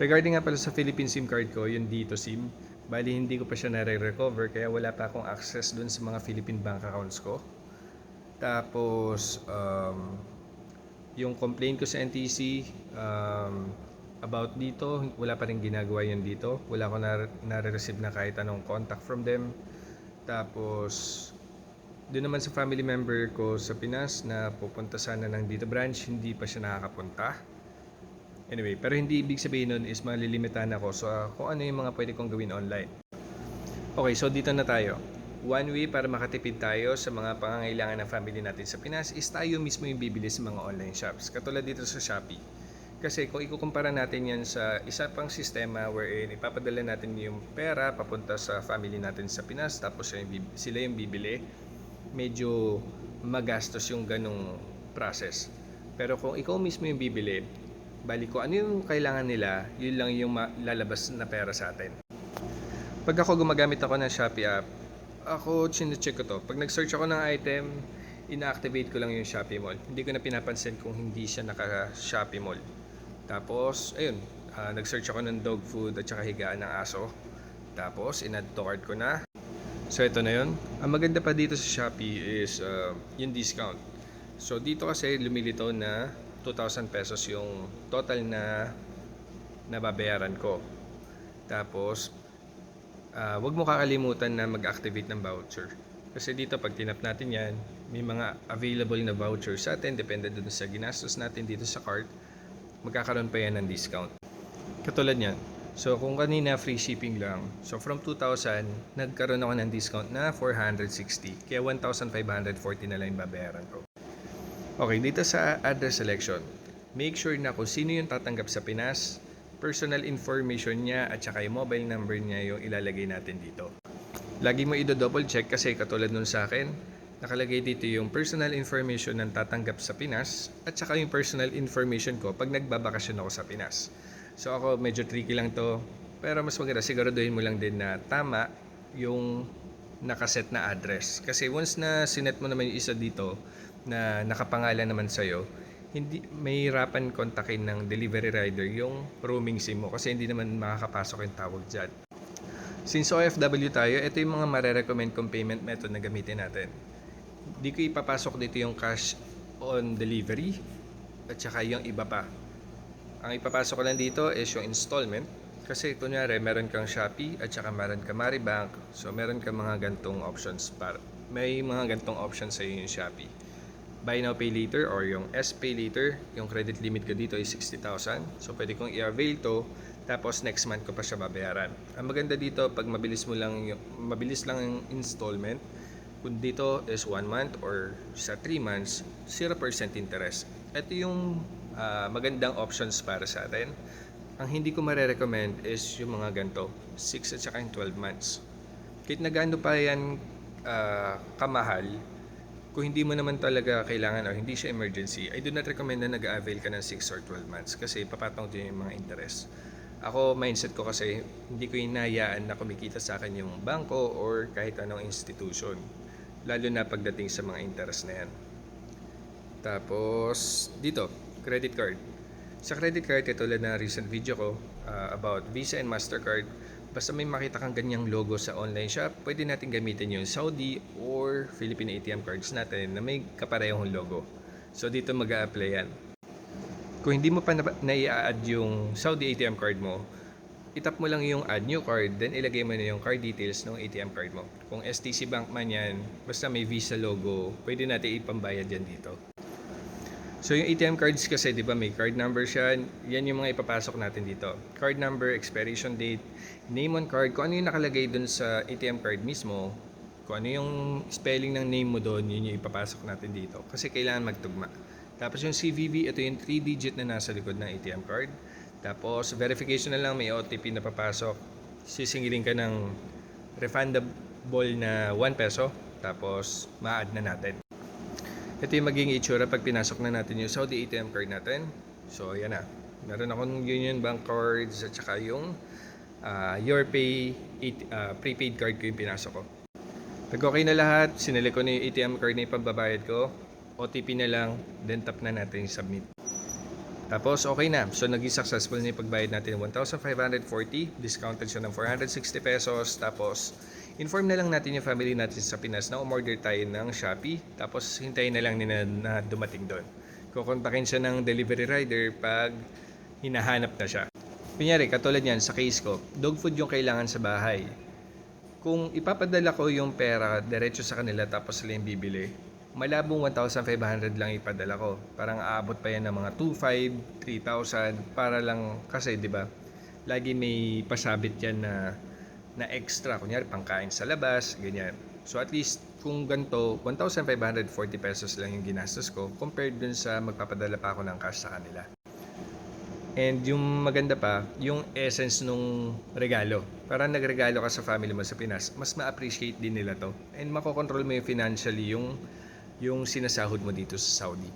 Regarding nga pala sa Philippine SIM card ko, yung dito SIM, bali hindi ko pa siya nare-recover kaya wala pa akong access dun sa mga Philippine bank accounts ko. Tapos, yung complaint ko sa NTC about dito, wala pa rin ginagawa yun dito. Wala ko nare-receive na kahit anong contact from them. Tapos, doon naman sa family member ko sa Pinas na pupunta sana ng dito branch, hindi pa siya nakakapunta. Anyway, pero hindi ibig sabihin nun is malilimitahan ako sa kung ano yung mga pwede kong gawin online. Okay, so dito na tayo. One way para makatipid tayo sa mga pangangailangan ng family natin sa Pinas is tayo mismo yung bibili sa mga online shops. Katulad dito sa Shopee. Kasi kung ikukumpara natin yan sa isa pang sistema wherein ipapadala natin yung pera papunta sa family natin sa Pinas tapos sila yung bibili, medyo magastos yung ganong process. Pero kung ikaw mismo yung bibili, bali ko ano yung kailangan nila, yun lang yung lalabas na pera sa atin. Pag ako gumagamit ako ng Shopee app, ako chine-check ko to. Pag nag-search ako ng item, ina-activate ko lang yung Shopee Mall. Hindi ko na pinapansin kung hindi siya naka-Shopee Mall. Tapos, ayun, nag-search ako ng dog food at saka higaan ng aso. Tapos, in-add to cart ko na. So, ito na yun. Ang maganda pa dito sa Shopee is yung discount. So, dito kasi lumilitaw na 2,000 pesos yung total na nababayaran ko. Tapos, wag mo kakalimutan na mag-activate ng voucher. Kasi dito pag tinap natin yan, may mga available na voucher sa atin, depende dun sa ginastos natin dito sa cart, magkakaroon pa yan ng discount. Katulad yan. So kung kanina free shipping lang, so from 2,000, nagkaroon ako ng discount na 460. Kaya 1,540 na lang yung babayaran ko. Okay, dito sa address selection, make sure na kung sino yung tatanggap sa Pinas, personal information niya at saka yung mobile number niya yung ilalagay natin dito. Lagi mo i-double check kasi katulad nun sa akin, nakalagay dito yung personal information ng tatanggap sa Pinas at saka yung personal information ko pag nagbabakasyon ako sa Pinas. So ako medyo tricky lang to, pero mas maganda siguraduhin mo lang din na tama yung nakaset na address. Kasi once na sinet mo naman yung isa dito na nakapangalan naman sa'yo, hindi mahirapan kontakin ng delivery rider yung roaming SIM mo kasi hindi naman makakapasok yung tawag dyan. Since OFW tayo, ito yung mga marerecommend kong payment method na gamitin natin. Di ko ipapasok dito yung cash on delivery at saka yung iba pa. Ang ipapasok ko lang dito is yung installment kasi kunyari meron kang Shopee at saka meron kang Maribank, so meron kang mga gantong options may mga gantong options sa yung Shopee. Buy now pay later or yung S-Pay later, yung credit limit ko dito is 60,000. So pwede kong i-avail to, tapos next month ko pa siya babayaran. Ang maganda dito, pag mabilis lang yung installment, kung dito is 1 month or sa 3 months, 0% interest. Ito yung magandang options para sa atin. Ang hindi ko marerecommend is yung mga ganito, 6 at saka yung 12 months. Kahit na gaano pa yan kamahal, kung hindi mo naman talaga kailangan o hindi siya emergency, I do not recommend na nag-avail ka ng 6 or 12 months kasi papatong din yung mga interest. Ako, mindset ko kasi hindi ko hinahayaan na kumikita sa akin yung bangko or kahit anong institution. Lalo na pagdating sa mga interest na yan. Tapos, dito, credit card. Sa credit card, katulad na recent video ko about Visa and Mastercard, basta may makita kang ganyang logo sa online shop, pwede natin gamitin yung Saudi or Philippine ATM cards natin na may kaparehong logo. So dito mag-a-apply yan. Kung hindi mo pa na-i-add yung Saudi ATM card mo, itap mo lang yung add new card, then ilagay mo na yung card details ng ATM card mo. Kung STC Bank man yan, basta may Visa logo, pwede natin ipambayad yan dito. So yung ATM cards kasi, di ba, may card number siya. Yan yung mga ipapasok natin dito. Card number, expiration date, name on card. Kung ano yung nakalagay dun sa ATM card mismo, kung ano yung spelling ng name mo doon, yun yung ipapasok natin dito. Kasi kailangan magtugma. Tapos yung CVV, ito yung 3-digit na nasa likod ng ATM card. Tapos verification na lang, may OTP na papasok. Sisingilin ka ng refundable na 1 peso. Tapos ma-add na natin. Ito yung magiging itsura pag pinasok na natin yung Saudi ATM card natin. So, yan na. Meron akong Union Bank cards at saka yung YourPay prepaid card ko yung pinasok ko. Pag okay na lahat, sinili ko na yung ATM card na yung pambabayad ko. OTP na lang, then tap na natin yung submit. Tapos okay na. So naging successful na yung pagbayad natin ng 1,540. Discounted siya ng 460 pesos. Tapos inform na lang natin yung family natin sa Pinas na umorder tayo ng Shopee. Tapos hintayin na lang nila na dumating doon. Kukontakin siya ng delivery rider pag hinahanap na siya. Kunyari, katulad yan sa case ko, dog food yung kailangan sa bahay. Kung ipapadala ko yung pera diretso sa kanila tapos sila yung bibili, malabong 1,500 lang ipadala ko. Parang aabot pa yan ng mga 2,500, 3,000 para lang kasi 'di ba? Lagi may pasabit yan na extra, kunyari pangkain sa labas, ganyan. So at least kung ganito, 1,540 pesos lang yung ginastos ko compared dun sa magpapadala pa ako ng cash sa kanila. And yung maganda pa, yung essence nung regalo. Parang nagregalo ka sa family mo sa Pinas, mas ma-appreciate din nila to. And makokontrol mo yung financially yung sinasahod mo dito sa Saudi.